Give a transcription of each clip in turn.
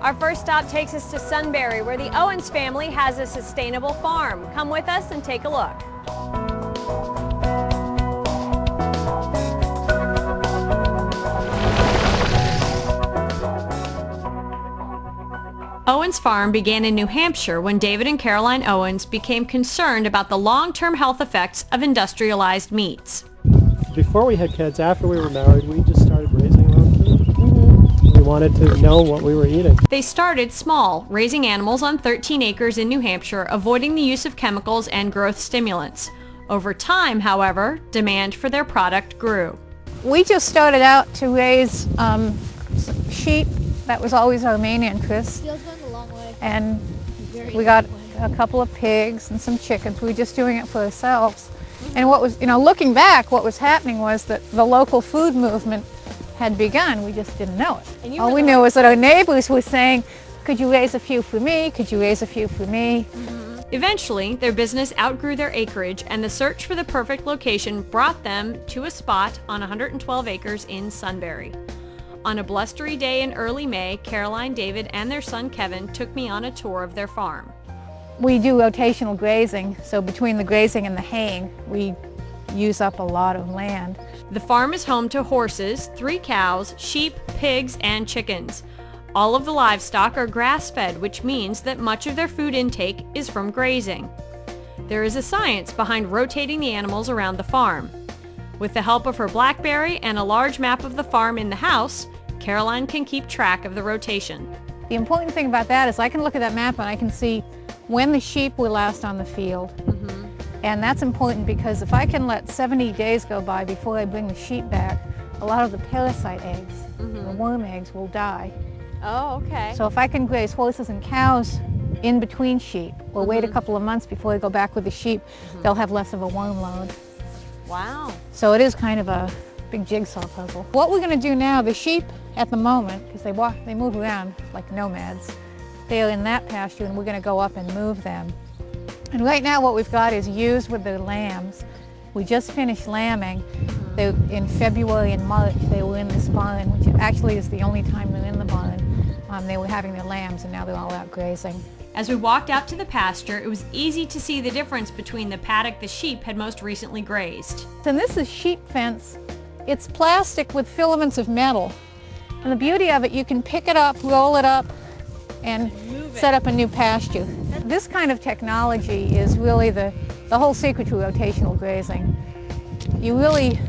Our first stop takes us to Sunbury, where the Owens family has a sustainable farm. Come with us and take a look. Owens Farm began in New Hampshire when David and Caroline Owens became concerned about the long-term health effects of industrialized meats. Before we had kids, after we were married, we just started raising our own food. We wanted to know what we were eating. They started small, raising animals on 13 acres in New Hampshire, avoiding the use of chemicals and growth stimulants. Over time, however, demand for their product grew. We just started out to raise sheep. That was always our main interest. And we got a couple of pigs and some chickens. We were just doing it for ourselves. And what was, looking back, what was happening was that the local food movement had begun. We just didn't know it. All we knew was that our neighbors were saying, could you raise a few for me? Could you raise a few for me? Eventually, their business outgrew their acreage, and the search for the perfect location brought them to a spot on 112 acres in Sunbury. On a blustery day in early May, Caroline, David, and their son Kevin took me on a tour of their farm. We do rotational grazing, so between the grazing and the haying, we use up a lot of land. The farm is home to horses, 3 cows, sheep, pigs, and chickens. All of the livestock are grass-fed, which means that much of their food intake is from grazing. There is a science behind rotating the animals around the farm. With the help of her BlackBerry and a large map of the farm in the house, Caroline can keep track of the rotation. The important thing about that is I can look at that map and I can see when the sheep were last on the field. And that's important because if I can let 70 days go by before I bring the sheep back, a lot of the parasite eggs, the worm eggs, will die. Oh, okay. So if I can graze horses and cows in between sheep, or wait a couple of months before I go back with the sheep, they'll have less of a worm load. Wow. So it is kind of a big jigsaw puzzle. What we're going to do now, the sheep at the moment, because they move around like nomads, they're in that pasture and we're going to go up and move them. And right now what we've got is ewes with their lambs. We just finished lambing. In February and March they were in this barn, which actually is the only time they're in the barn. They were having their lambs and now they're all out grazing. As we walked out to the pasture, it was easy to see the difference between the paddock the sheep had most recently grazed. And this is sheep fence. It's plastic with filaments of metal. And the beauty of it, you can pick it up, roll it up, and set up a new pasture. This kind of technology is really the whole secret to rotational grazing. You really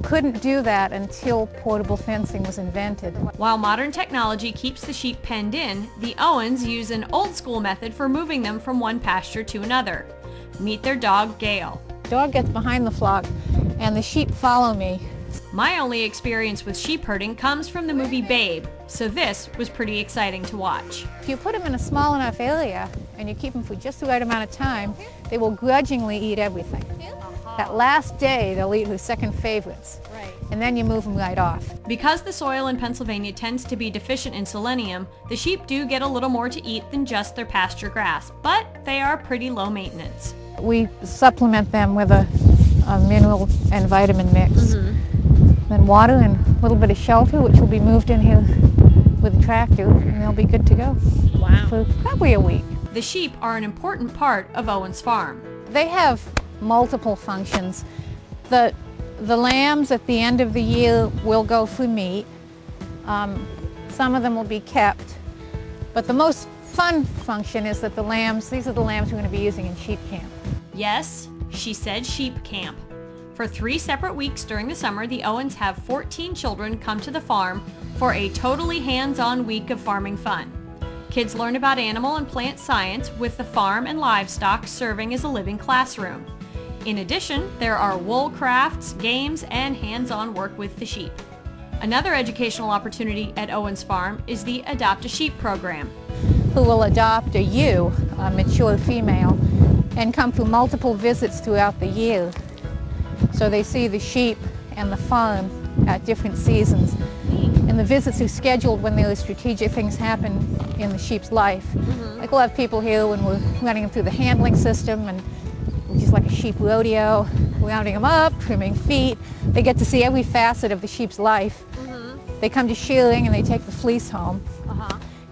couldn't do that until portable fencing was invented. While modern technology keeps the sheep penned in, the Owens use an old school method for moving them from one pasture to another. Meet their dog, Gail. The dog gets behind the flock and the sheep follow me. My only experience with sheep herding comes from the movie Babe, so this was pretty exciting to watch. If you put them in a small enough area and you keep them for just the right amount of time, they will grudgingly eat everything. That last day, they'll eat their second favorites, and then you move them right off. Because the soil in Pennsylvania tends to be deficient in selenium, the sheep do get a little more to eat than just their pasture grass, but they are pretty low maintenance. We supplement them with a mineral and vitamin mix. Then water and a little bit of shelter, which will be moved in here with a tractor, and they'll be good to go. Wow. For probably a week. The sheep are an important part of Owens Farm. They have multiple functions. The lambs at the end of the year will go for meat. Some of them will be kept. But the most fun function is that these are the lambs we're going to be using in sheep camp. Yes, she said sheep camp. For 3 separate weeks during the summer, the Owens have 14 children come to the farm for a totally hands-on week of farming fun. Kids learn about animal and plant science with the farm and livestock serving as a living classroom. In addition, there are wool crafts, games, and hands-on work with the sheep. Another educational opportunity at Owens Farm is the Adopt a Sheep program. Who will adopt a ewe, a mature female, and come through multiple visits throughout the year. So they see the sheep and the farm at different seasons. And the visits are scheduled when there are strategic things happen in the sheep's life. Like we'll have people here when we're running them through the handling system, and which is like a sheep rodeo, rounding them up, trimming feet. They get to see every facet of the sheep's life. They come to shearing and they take the fleece home.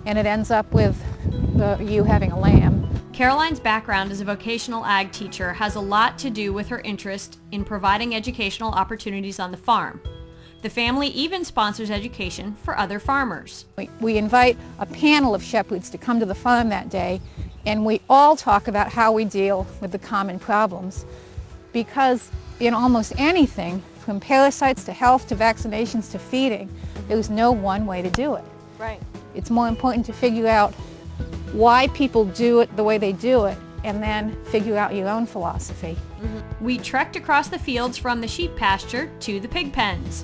and it ends up with you having a lamb. Caroline's background as a vocational ag teacher has a lot to do with her interest in providing educational opportunities on the farm. The family even sponsors education for other farmers. We invite a panel of shepherds to come to the farm that day, and we all talk about how we deal with the common problems, because in almost anything, from parasites to health to vaccinations to feeding, there's no one way to do it. Right. It's more important to figure out why people do it the way they do it, and then figure out your own philosophy. We trekked across the fields from the sheep pasture to the pig pens.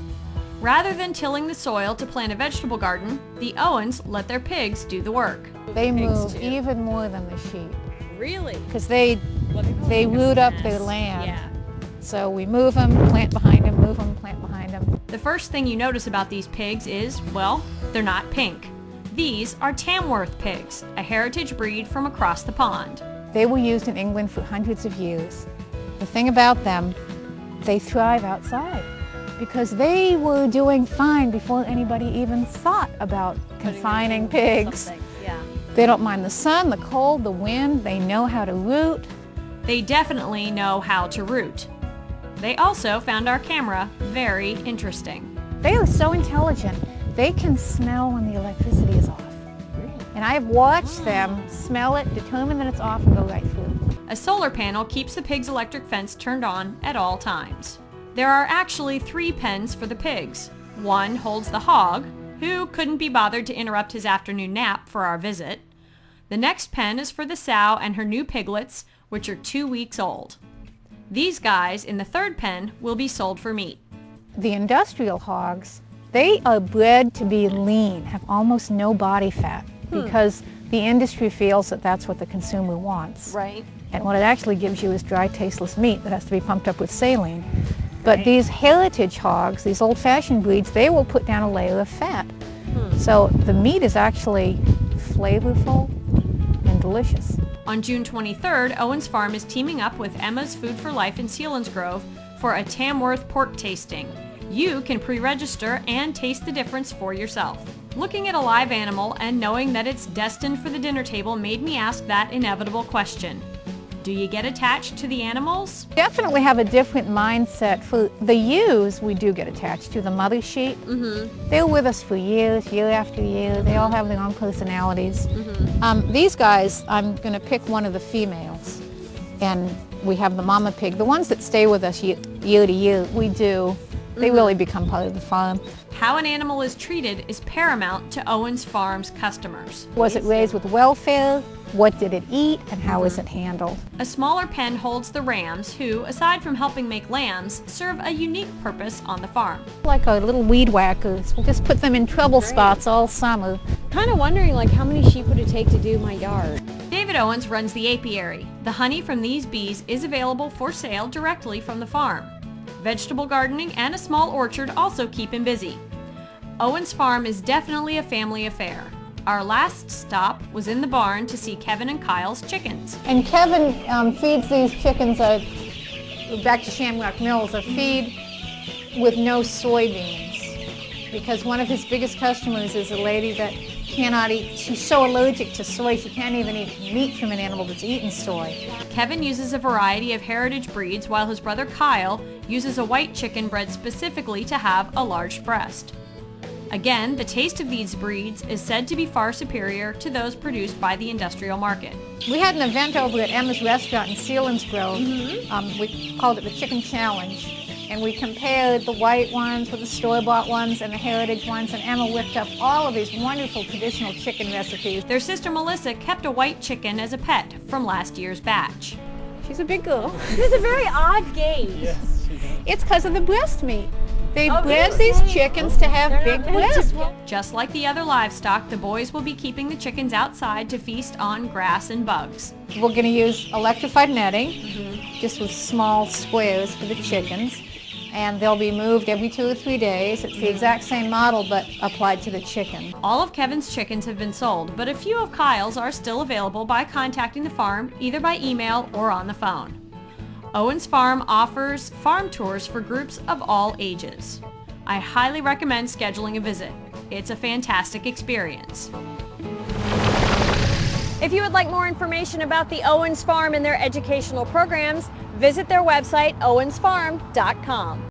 Rather than tilling the soil to plant a vegetable garden, the Owens let their pigs do the work. They move even more than the sheep, Really? because they root up their land. Yeah. So we move them, plant behind them, move them, plant behind them. The first thing you notice about these pigs is, well, they're not pink. These are Tamworth pigs, a heritage breed from across the pond. They were used in England for hundreds of years. The thing about them, they thrive outside because they were doing fine before anybody even thought about confining pigs. Yeah. They don't mind the sun, the cold, the wind. They know how to root. They definitely know how to root. They also found our camera very interesting. They are so intelligent. They can smell when the electricity is off. And I've watched them smell it, determine that it's off, and go right through. A solar panel keeps the pig's electric fence turned on at all times. There are actually 3 pens for the pigs. One holds the hog, who couldn't be bothered to interrupt his afternoon nap for our visit. The next pen is for the sow and her new piglets, which are 2 weeks old. These guys in the third pen will be sold for meat. The industrial hogs, they are bred to be lean, have almost no body fat, because the industry feels that that's what the consumer wants. Right. And what it actually gives you is dry, tasteless meat that has to be pumped up with saline. But these heritage hogs, these old-fashioned breeds, they will put down a layer of fat. So the meat is actually flavorful and delicious. On June 23rd, Owens Farm is teaming up with Emma's Food for Life in Selinsgrove for a Tamworth pork tasting. You can pre-register and taste the difference for yourself. Looking at a live animal and knowing that it's destined for the dinner table made me ask that inevitable question. Do you get attached to the animals? Definitely have a different mindset. For the ewes, we do get attached to, the mother sheep. They're with us for years, year after year. They all have their own personalities. These guys, I'm going to pick one of the females, and we have the mama pig. The ones that stay with us year to year, we do. They really become part of the farm. How an animal is treated is paramount to Owens Farm's customers. Was it raised with welfare? What did it eat? And how is it handled? A smaller pen holds the rams who, aside from helping make lambs, serve a unique purpose on the farm. Like our little weed whackers. We'll just put them in trouble spots all summer. Kind of wondering like how many sheep would it take to do my yard? David Owens runs the apiary. The honey from these bees is available for sale directly from the farm. Vegetable gardening and a small orchard also keep him busy. Owens Farm is definitely a family affair. Our last stop was in the barn to see Kevin and Kyle's chickens. And Kevin feeds these chickens back to Shamrock Mills, a feed with no soybeans, because one of his biggest customers is a lady that cannot eat, she's so allergic to soy, she can't even eat meat from an animal that's eaten soy. Kevin uses a variety of heritage breeds while his brother Kyle uses a white chicken bred specifically to have a large breast. Again, the taste of these breeds is said to be far superior to those produced by the industrial market. We had an event over at Emma's restaurant in Selinsgrove. We called it the Chicken Challenge. And we compared the white ones with the store-bought ones and the heritage ones, and Emma whipped up all of these wonderful traditional chicken recipes. Their sister Melissa kept a white chicken as a pet from last year's batch. She's a big girl. It's a very odd gaze. Yes. It's because of the breast meat. They Oh, bred really? these chickens to have They're big not meant breasts. to- Just like the other livestock, the boys will be keeping the chickens outside to feast on grass and bugs. We're going to use electrified netting, just with small squares for the chickens. And they'll be moved every 2 or 3 days. It's the exact same model, but applied to the chicken. All of Kevin's chickens have been sold, but a few of Kyle's are still available by contacting the farm either by email or on the phone. Owens Farm offers farm tours for groups of all ages. I highly recommend scheduling a visit. It's a fantastic experience. If you would like more information about the Owens Farm and their educational programs, visit their website, Owensfarm.com.